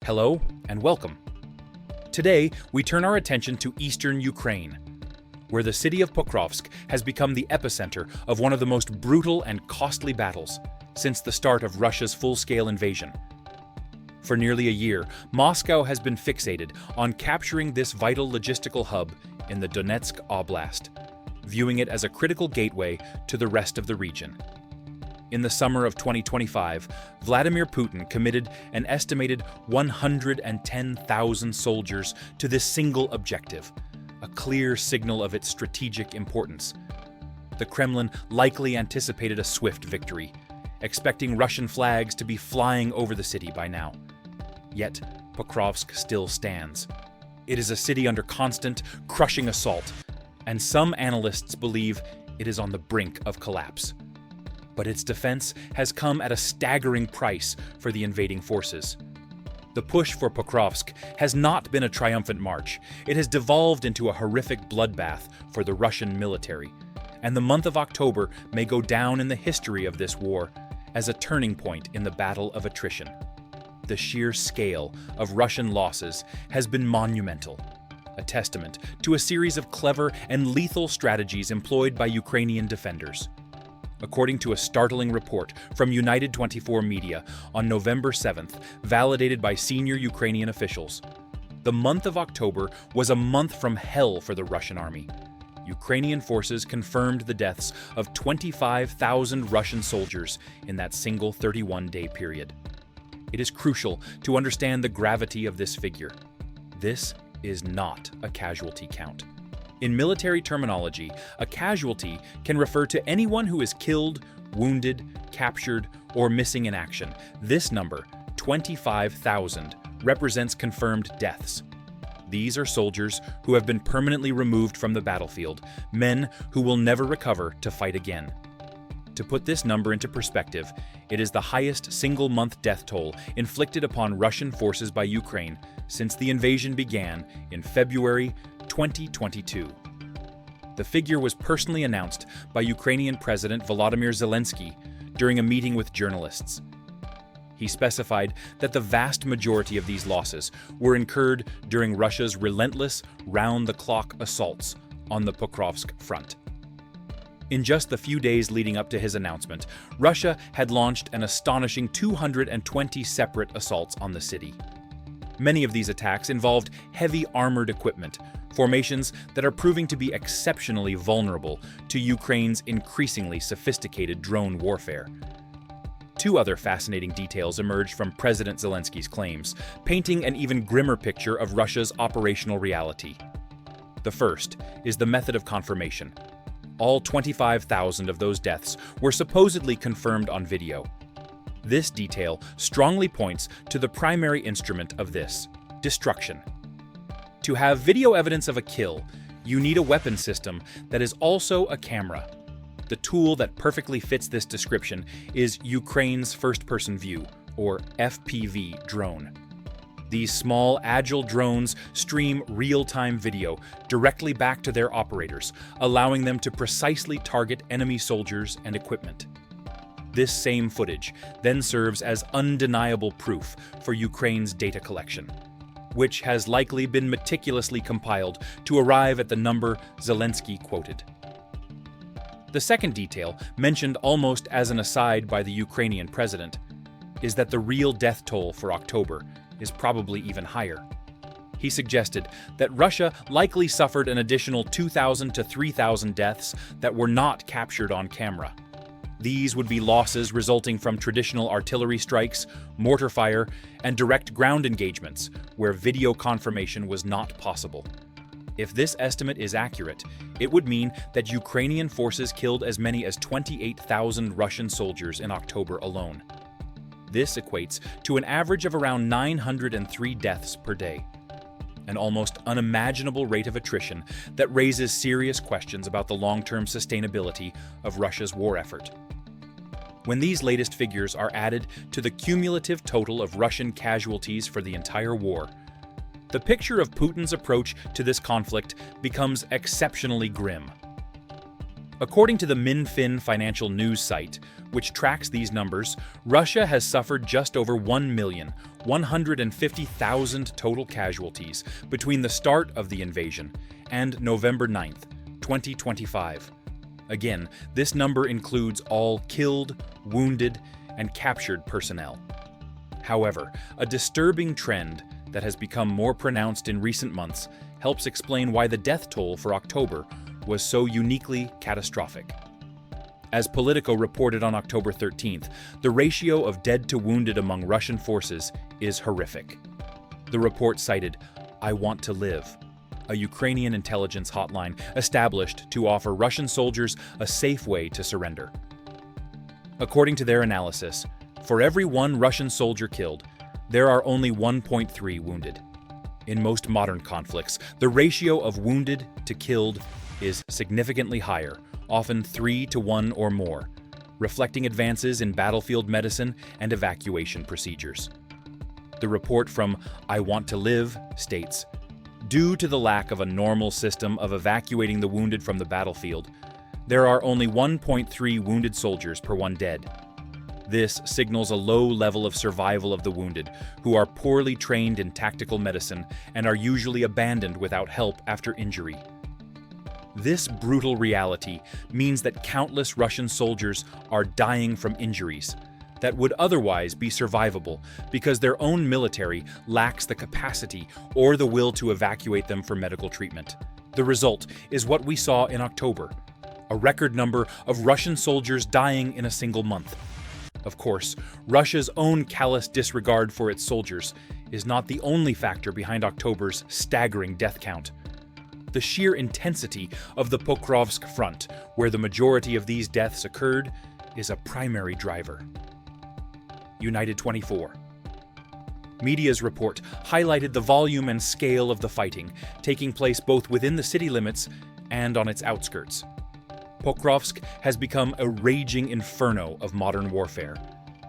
Hello and welcome. Today, we turn our attention to eastern Ukraine, where the city of Pokrovsk has become the epicenter of one of the most brutal and costly battles since the start of Russia's full-scale invasion. For nearly a year, Moscow has been fixated on capturing this vital logistical hub in the Donetsk Oblast, viewing it as a critical gateway to the rest of the region. In the summer of 2025, Vladimir Putin committed an estimated 110,000 soldiers to this single objective, a clear signal of its strategic importance. The Kremlin likely anticipated a swift victory, expecting Russian flags to be flying over the city by now. Yet, Pokrovsk still stands. It is a city under constant, crushing assault, and some analysts believe it is on the brink of collapse. But its defense has come at a staggering price for the invading forces. The push for Pokrovsk has not been a triumphant march. It has devolved into a horrific bloodbath for the Russian military, and the month of October may go down in the history of this war as a turning point in the battle of attrition. The sheer scale of Russian losses has been monumental, a testament to a series of clever and lethal strategies employed by Ukrainian defenders. According to a startling report from United 24 Media on November 7th, validated by senior Ukrainian officials, the month of October was a month from hell for the Russian army. Ukrainian forces confirmed the deaths of 25,000 Russian soldiers in that single 31-day period. It is crucial to understand the gravity of this figure. This is not a casualty count. In military terminology, a casualty can refer to anyone who is killed, wounded, captured, or missing in action. This number, 25,000, represents confirmed deaths. These are soldiers who have been permanently removed from the battlefield, men who will never recover to fight again. To put this number into perspective, it is the highest single-month death toll inflicted upon Russian forces by Ukraine since the invasion began in February 2022. The figure was personally announced by Ukrainian President Volodymyr Zelensky during a meeting with journalists. He specified that the vast majority of these losses were incurred during Russia's relentless, round-the-clock assaults on the Pokrovsk front. In just the few days leading up to his announcement, Russia had launched an astonishing 220 separate assaults on the city. Many of these attacks involved heavy armored equipment, formations that are proving to be exceptionally vulnerable to Ukraine's increasingly sophisticated drone warfare. Two other fascinating details emerged from President Zelensky's claims, painting an even grimmer picture of Russia's operational reality. The first is the method of confirmation. All 25,000 of those deaths were supposedly confirmed on video. This detail strongly points to the primary instrument of this: destruction. To have video evidence of a kill, you need a weapon system that is also a camera. The tool that perfectly fits this description is Ukraine's first-person view, or FPV, drone. These small, agile drones stream real-time video directly back to their operators, allowing them to precisely target enemy soldiers and equipment. This same footage then serves as undeniable proof for Ukraine's data collection, which has likely been meticulously compiled to arrive at the number Zelensky quoted. The second detail, mentioned almost as an aside by the Ukrainian president, is that the real death toll for October is probably even higher. He suggested that Russia likely suffered an additional 2,000 to 3,000 deaths that were not captured on camera. These would be losses resulting from traditional artillery strikes, mortar fire, and direct ground engagements, where video confirmation was not possible. If this estimate is accurate, it would mean that Ukrainian forces killed as many as 28,000 Russian soldiers in October alone. This equates to an average of around 903 deaths per day, an almost unimaginable rate of attrition that raises serious questions about the long-term sustainability of Russia's war effort. When these latest figures are added to the cumulative total of Russian casualties for the entire war, the picture of Putin's approach to this conflict becomes exceptionally grim. According to the Minfin financial news site, which tracks these numbers, Russia has suffered just over 1,150,000 total casualties between the start of the invasion and November 9th, 2025. Again, this number includes all killed, wounded, and captured personnel. However, a disturbing trend that has become more pronounced in recent months helps explain why the death toll for October was so uniquely catastrophic. As Politico reported on October 13th, the ratio of dead to wounded among Russian forces is horrific. The report cited "I Want to Live," a Ukrainian intelligence hotline established to offer Russian soldiers a safe way to surrender. According to their analysis, for every one Russian soldier killed, there are only 1.3 wounded. In most modern conflicts, the ratio of wounded to killed is significantly higher, often 3 to 1 or more, reflecting advances in battlefield medicine and evacuation procedures. The report from I Want to Live states, "Due to the lack of a normal system of evacuating the wounded from the battlefield, there are only 1.3 wounded soldiers per one dead. This signals a low level of survival of the wounded, who are poorly trained in tactical medicine and are usually abandoned without help after injury." This brutal reality means that countless Russian soldiers are dying from injuries that would otherwise be survivable because their own military lacks the capacity or the will to evacuate them for medical treatment. The result is what we saw in October, a record number of Russian soldiers dying in a single month. Of course, Russia's own callous disregard for its soldiers is not the only factor behind October's staggering death count. The sheer intensity of the Pokrovsk front, where the majority of these deaths occurred, is a primary driver. United 24. Media's report highlighted the volume and scale of the fighting, taking place both within the city limits and on its outskirts. Pokrovsk has become a raging inferno of modern warfare,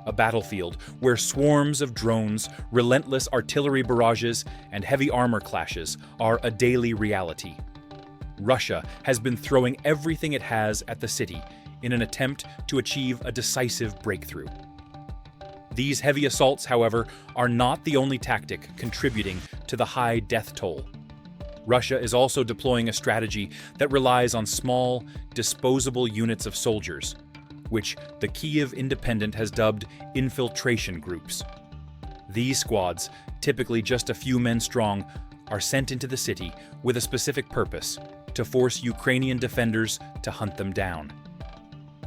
a battlefield where swarms of drones, relentless artillery barrages, and heavy armor clashes are a daily reality. Russia has been throwing everything it has at the city in an attempt to achieve a decisive breakthrough. These heavy assaults, however, are not the only tactic contributing to the high death toll. Russia is also deploying a strategy that relies on small, disposable units of soldiers, which the Kyiv Independent has dubbed infiltration groups. These squads, typically just a few men strong, are sent into the city with a specific purpose: to force Ukrainian defenders to hunt them down.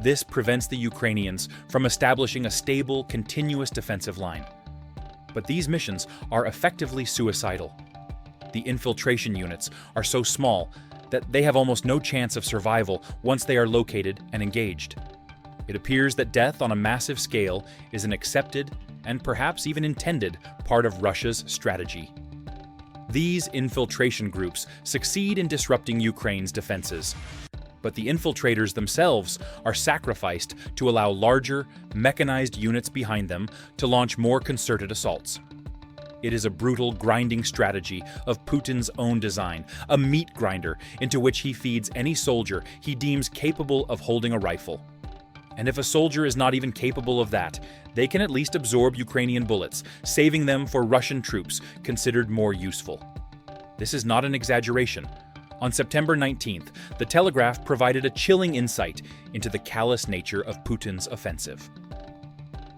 This prevents the Ukrainians from establishing a stable, continuous defensive line. But these missions are effectively suicidal. The infiltration units are so small that they have almost no chance of survival once they are located and engaged. It appears that death on a massive scale is an accepted and perhaps even intended part of Russia's strategy. These infiltration groups succeed in disrupting Ukraine's defenses, but the infiltrators themselves are sacrificed to allow larger, mechanized units behind them to launch more concerted assaults. It is a brutal, grinding strategy of Putin's own design, a meat grinder into which he feeds any soldier he deems capable of holding a rifle. And if a soldier is not even capable of that, they can at least absorb Ukrainian bullets, saving them for Russian troops considered more useful. This is not an exaggeration. On September 19th, The Telegraph provided a chilling insight into the callous nature of Putin's offensive.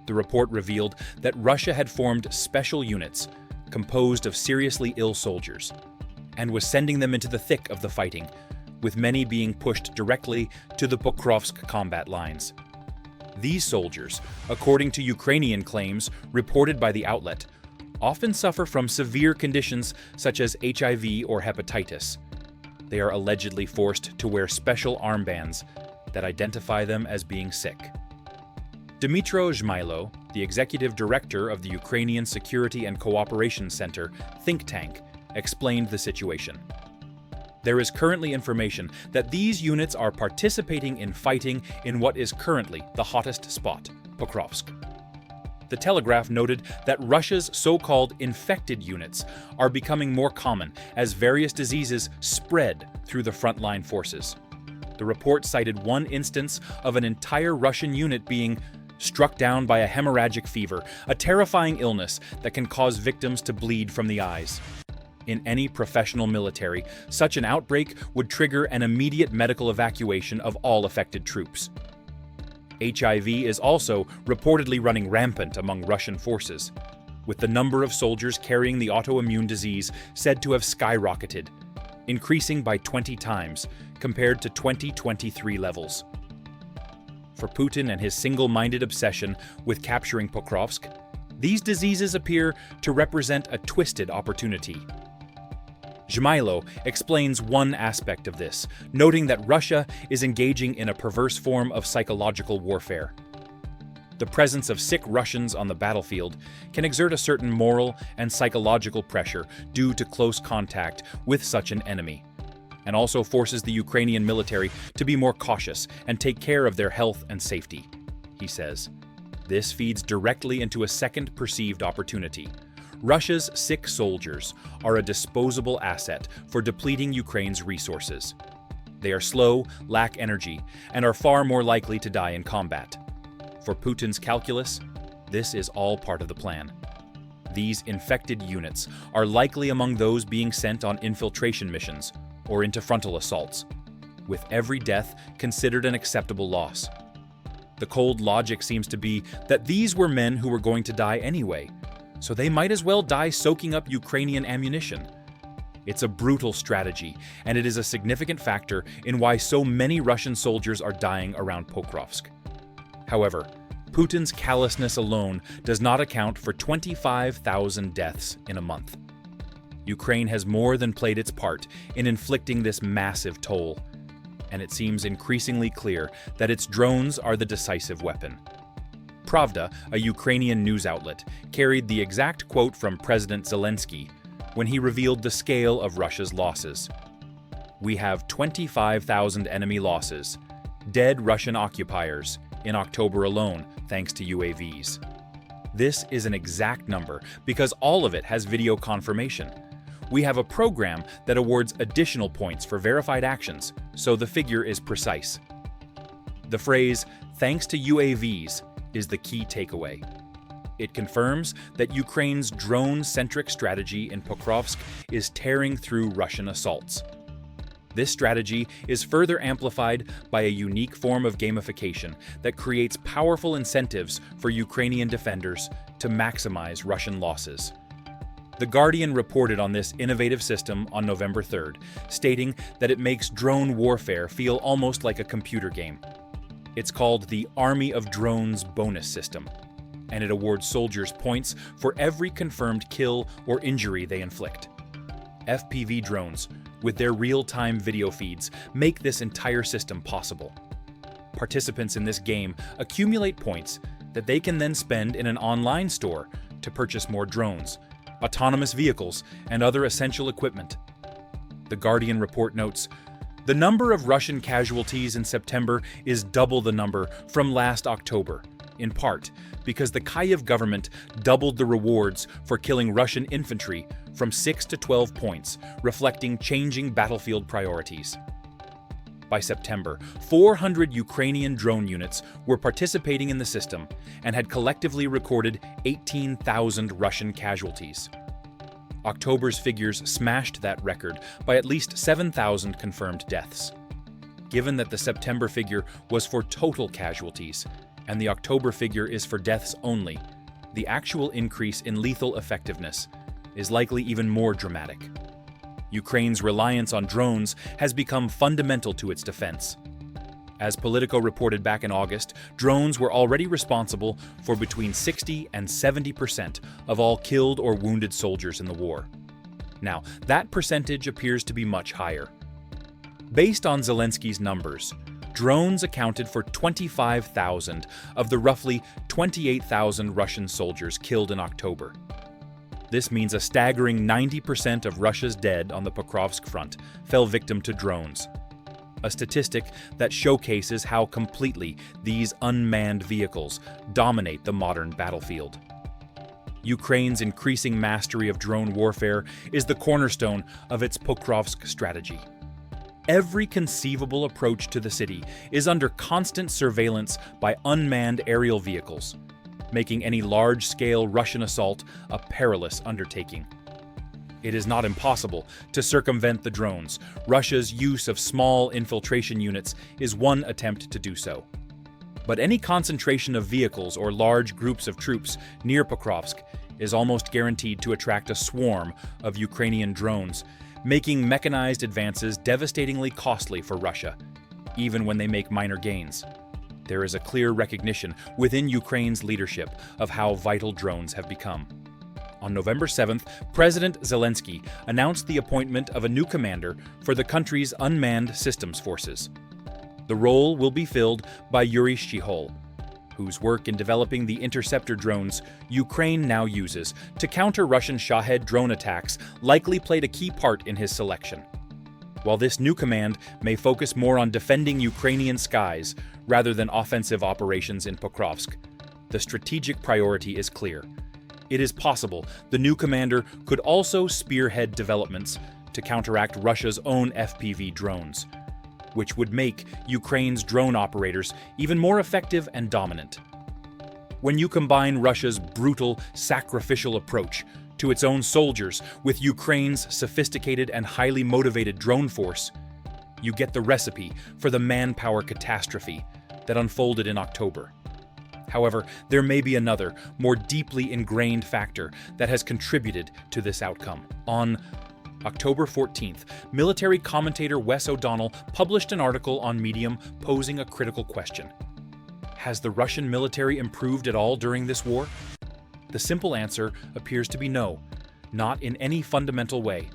The report revealed that Russia had formed special units composed of seriously ill soldiers and was sending them into the thick of the fighting, with many being pushed directly to the Pokrovsk combat lines. These soldiers, according to Ukrainian claims reported by the outlet, often suffer from severe conditions such as HIV or hepatitis. They are allegedly forced to wear special armbands that identify them as being sick. Dmytro Zhmylo, the executive director of the Ukrainian Security and Cooperation Center think tank, explained the situation. There is currently information that these units are participating in fighting in what is currently the hottest spot, Pokrovsk. The Telegraph noted that Russia's so-called infected units are becoming more common as various diseases spread through the frontline forces. The report cited one instance of an entire Russian unit being struck down by a hemorrhagic fever, a terrifying illness that can cause victims to bleed from the eyes. In any professional military, such an outbreak would trigger an immediate medical evacuation of all affected troops. HIV is also reportedly running rampant among Russian forces, with the number of soldiers carrying the autoimmune disease said to have skyrocketed, increasing by 20 times compared to 2023 levels. For Putin and his single-minded obsession with capturing Pokrovsk, these diseases appear to represent a twisted opportunity. Zhmylo explains one aspect of this, noting that Russia is engaging in a perverse form of psychological warfare. The presence of sick Russians on the battlefield can exert a certain moral and psychological pressure due to close contact with such an enemy, and also forces the Ukrainian military to be more cautious and take care of their health and safety, he says. This feeds directly into a second perceived opportunity. Russia's sick soldiers are a disposable asset for depleting Ukraine's resources. They are slow, lack energy, and are far more likely to die in combat. For Putin's calculus, this is all part of the plan. These infected units are likely among those being sent on infiltration missions or into frontal assaults, with every death considered an acceptable loss. The cold logic seems to be that these were men who were going to die anyway, so they might as well die soaking up Ukrainian ammunition. It's a brutal strategy, and it is a significant factor in why so many Russian soldiers are dying around Pokrovsk. However, Putin's callousness alone does not account for 25,000 deaths in a month. Ukraine has more than played its part in inflicting this massive toll, and it seems increasingly clear that its drones are the decisive weapon. Pravda, a Ukrainian news outlet, carried the exact quote from President Zelensky when he revealed the scale of Russia's losses. "We have 25,000 enemy losses, dead Russian occupiers, in October alone, thanks to UAVs. This is an exact number because all of it has video confirmation. We have a program that awards additional points for verified actions, so the figure is precise." The phrase, "thanks to UAVs," is the key takeaway. It confirms that Ukraine's drone-centric strategy in Pokrovsk is tearing through Russian assaults. This strategy is further amplified by a unique form of gamification that creates powerful incentives for Ukrainian defenders to maximize Russian losses. The Guardian reported on this innovative system on November 3rd, stating that it makes drone warfare feel almost like a computer game. It's called the Army of Drones bonus system, and it awards soldiers points for every confirmed kill or injury they inflict. FPV drones, with their real-time video feeds, make this entire system possible. Participants in this game accumulate points that they can then spend in an online store to purchase more drones, autonomous vehicles, and other essential equipment. The Guardian report notes, "The number of Russian casualties in September is double the number from last October, in part because the Kyiv government doubled the rewards for killing Russian infantry from 6 to 12 points, reflecting changing battlefield priorities." By September, 400 Ukrainian drone units were participating in the system and had collectively recorded 18,000 Russian casualties. October's figures smashed that record by at least 7,000 confirmed deaths. Given that the September figure was for total casualties, and the October figure is for deaths only, the actual increase in lethal effectiveness is likely even more dramatic. Ukraine's reliance on drones has become fundamental to its defense. As Politico reported back in August, drones were already responsible for between 60 and 70% of all killed or wounded soldiers in the war. Now, that percentage appears to be much higher. Based on Zelensky's numbers, drones accounted for 25,000 of the roughly 28,000 Russian soldiers killed in October. This means a staggering 90% of Russia's dead on the Pokrovsk front fell victim to drones, a statistic that showcases how completely these unmanned vehicles dominate the modern battlefield. Ukraine's increasing mastery of drone warfare is the cornerstone of its Pokrovsk strategy. Every conceivable approach to the city is under constant surveillance by unmanned aerial vehicles, making any large-scale Russian assault a perilous undertaking. It is not impossible to circumvent the drones. Russia's use of small infiltration units is one attempt to do so. But any concentration of vehicles or large groups of troops near Pokrovsk is almost guaranteed to attract a swarm of Ukrainian drones, making mechanized advances devastatingly costly for Russia, even when they make minor gains. There is a clear recognition within Ukraine's leadership of how vital drones have become. On November 7th, President Zelensky announced the appointment of a new commander for the country's unmanned systems forces. The role will be filled by Yuri Shchihol, whose work in developing the interceptor drones Ukraine now uses to counter Russian Shahed drone attacks likely played a key part in his selection. While this new command may focus more on defending Ukrainian skies rather than offensive operations in Pokrovsk, the strategic priority is clear. It is possible the new commander could also spearhead developments to counteract Russia's own FPV drones, which would make Ukraine's drone operators even more effective and dominant. When you combine Russia's brutal, sacrificial approach to its own soldiers with Ukraine's sophisticated and highly motivated drone force, you get the recipe for the manpower catastrophe that unfolded in October. However, there may be another, more deeply ingrained factor that has contributed to this outcome. On October 14th, military commentator Wes O'Donnell published an article on Medium posing a critical question. Has the Russian military improved at all during this war? The simple answer appears to be no, not in any fundamental way.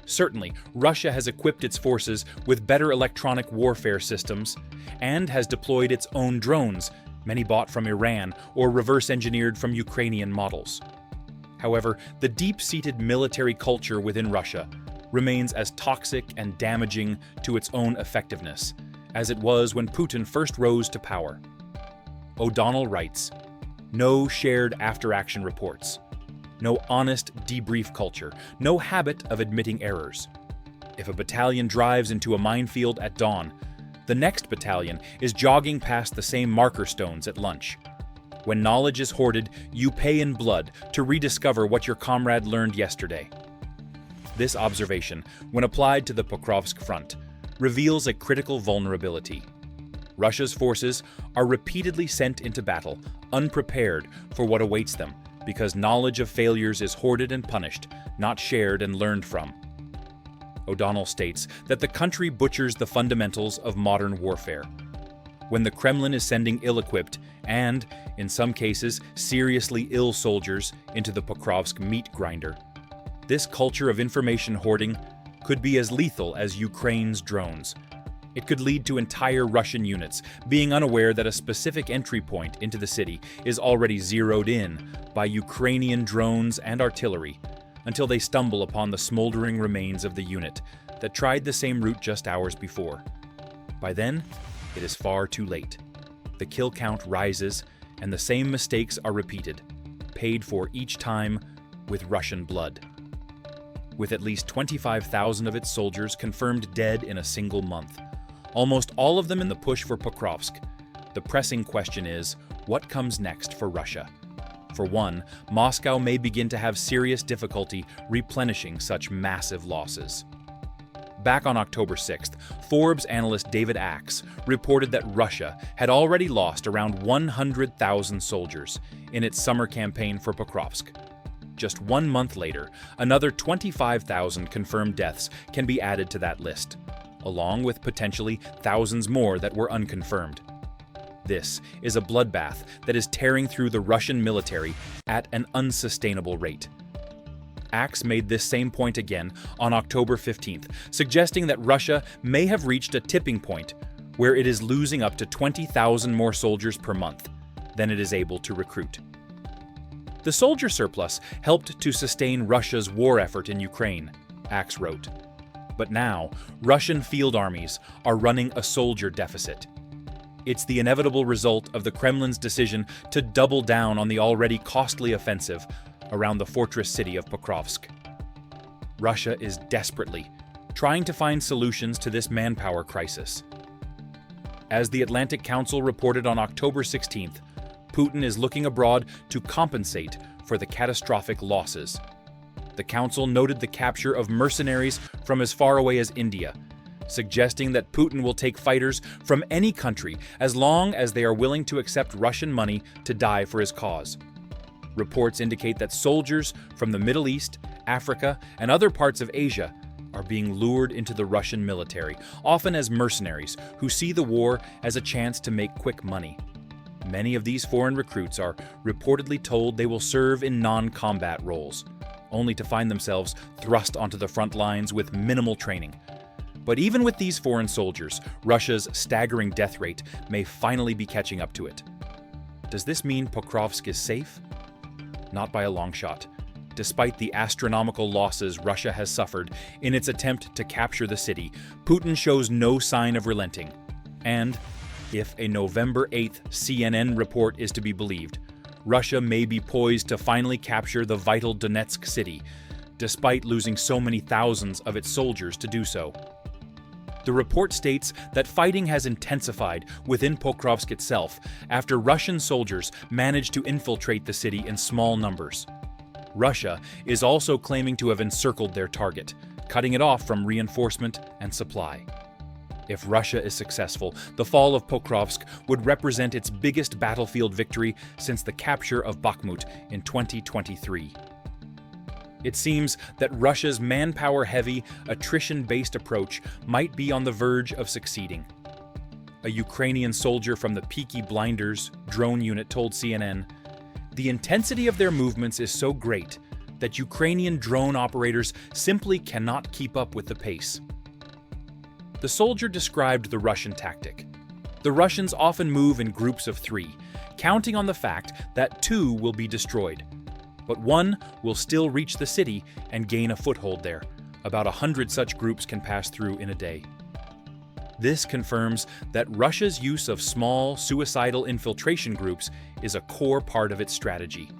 Certainly, Russia has equipped its forces with better electronic warfare systems and has deployed its own drones, many bought from Iran or reverse-engineered from Ukrainian models. However, the deep-seated military culture within Russia remains as toxic and damaging to its own effectiveness as it was when Putin first rose to power. O'Donnell writes, "No shared after-action reports, no honest debrief culture, no habit of admitting errors. If a battalion drives into a minefield at dawn, the next battalion is jogging past the same marker stones at lunch. When knowledge is hoarded, you pay in blood to rediscover what your comrade learned yesterday." This observation, when applied to the Pokrovsk front, reveals a critical vulnerability. Russia's forces are repeatedly sent into battle, unprepared for what awaits them, because knowledge of failures is hoarded and punished, not shared and learned from. O'Donnell states that the country butchers the fundamentals of modern warfare. When the Kremlin is sending ill-equipped and, in some cases, seriously ill soldiers into the Pokrovsk meat grinder, this culture of information hoarding could be as lethal as Ukraine's drones. It could lead to entire Russian units being unaware that a specific entry point into the city is already zeroed in by Ukrainian drones and artillery, until they stumble upon the smoldering remains of the unit that tried the same route just hours before. By then, it is far too late. The kill count rises, and the same mistakes are repeated, paid for each time with Russian blood. With at least 25,000 of its soldiers confirmed dead in a single month, almost all of them in the push for Pokrovsk, the pressing question is, what comes next for Russia? For one, Moscow may begin to have serious difficulty replenishing such massive losses. Back on October 6th, Forbes analyst David Axe reported that Russia had already lost around 100,000 soldiers in its summer campaign for Pokrovsk. Just 1 month later, another 25,000 confirmed deaths can be added to that list, along with potentially thousands more that were unconfirmed. This is a bloodbath that is tearing through the Russian military at an unsustainable rate. Axe made this same point again on October 15th, suggesting that Russia may have reached a tipping point where it is losing up to 20,000 more soldiers per month than it is able to recruit. The soldier surplus helped to sustain Russia's war effort in Ukraine, Axe wrote. But now, Russian field armies are running a soldier deficit. It's the inevitable result of the Kremlin's decision to double down on the already costly offensive around the fortress city of Pokrovsk. Russia is desperately trying to find solutions to this manpower crisis. As the Atlantic Council reported on October 16th, Putin is looking abroad to compensate for the catastrophic losses. The Council noted the capture of mercenaries from as far away as India, suggesting that Putin will take fighters from any country as long as they are willing to accept Russian money to die for his cause. Reports indicate that soldiers from the Middle East, Africa, and other parts of Asia are being lured into the Russian military, often as mercenaries who see the war as a chance to make quick money. Many of these foreign recruits are reportedly told they will serve in non-combat roles, only to find themselves thrust onto the front lines with minimal training. But even with these foreign soldiers, Russia's staggering death rate may finally be catching up to it. Does this mean Pokrovsk is safe? Not by a long shot. Despite the astronomical losses Russia has suffered in its attempt to capture the city, Putin shows no sign of relenting. And, if a November 8th CNN report is to be believed, Russia may be poised to finally capture the vital Donetsk city, despite losing so many thousands of its soldiers to do so. The report states that fighting has intensified within Pokrovsk itself after Russian soldiers managed to infiltrate the city in small numbers. Russia is also claiming to have encircled their target, cutting it off from reinforcement and supply. If Russia is successful, the fall of Pokrovsk would represent its biggest battlefield victory since the capture of Bakhmut in 2023. It seems that Russia's manpower-heavy, attrition-based approach might be on the verge of succeeding. A Ukrainian soldier from the Peaky Blinders drone unit told CNN, "The intensity of their movements is so great that Ukrainian drone operators simply cannot keep up with the pace." The soldier described the Russian tactic. The Russians often move in groups of 3, counting on the fact that 2 will be destroyed. But 1 will still reach the city and gain a foothold there. About 100 such groups can pass through in a day. This confirms that Russia's use of small, suicidal infiltration groups is a core part of its strategy.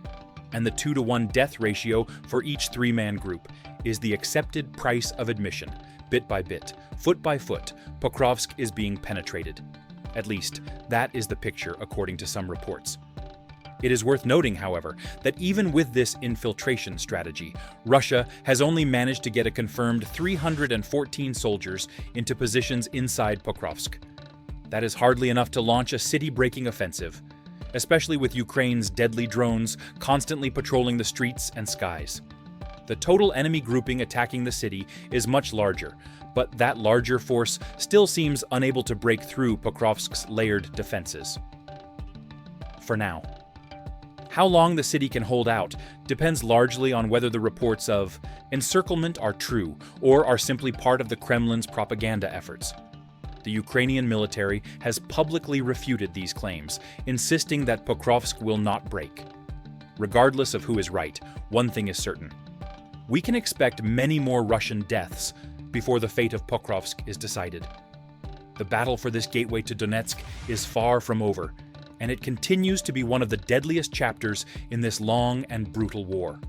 And the 2-to-1 death ratio for each 3-man group is the accepted price of admission. Bit by bit, foot by foot, Pokrovsk is being penetrated. At least, that is the picture according to some reports. It is worth noting, however, that even with this infiltration strategy, Russia has only managed to get a confirmed 314 soldiers into positions inside Pokrovsk. That is hardly enough to launch a city-breaking offensive, especially with Ukraine's deadly drones constantly patrolling the streets and skies. The total enemy grouping attacking the city is much larger, but that larger force still seems unable to break through Pokrovsk's layered defenses. For now. How long the city can hold out depends largely on whether the reports of encirclement are true or are simply part of the Kremlin's propaganda efforts. The Ukrainian military has publicly refuted these claims, insisting that Pokrovsk will not break. Regardless of who is right, one thing is certain. We can expect many more Russian deaths before the fate of Pokrovsk is decided. The battle for this gateway to Donetsk is far from over, and it continues to be one of the deadliest chapters in this long and brutal war.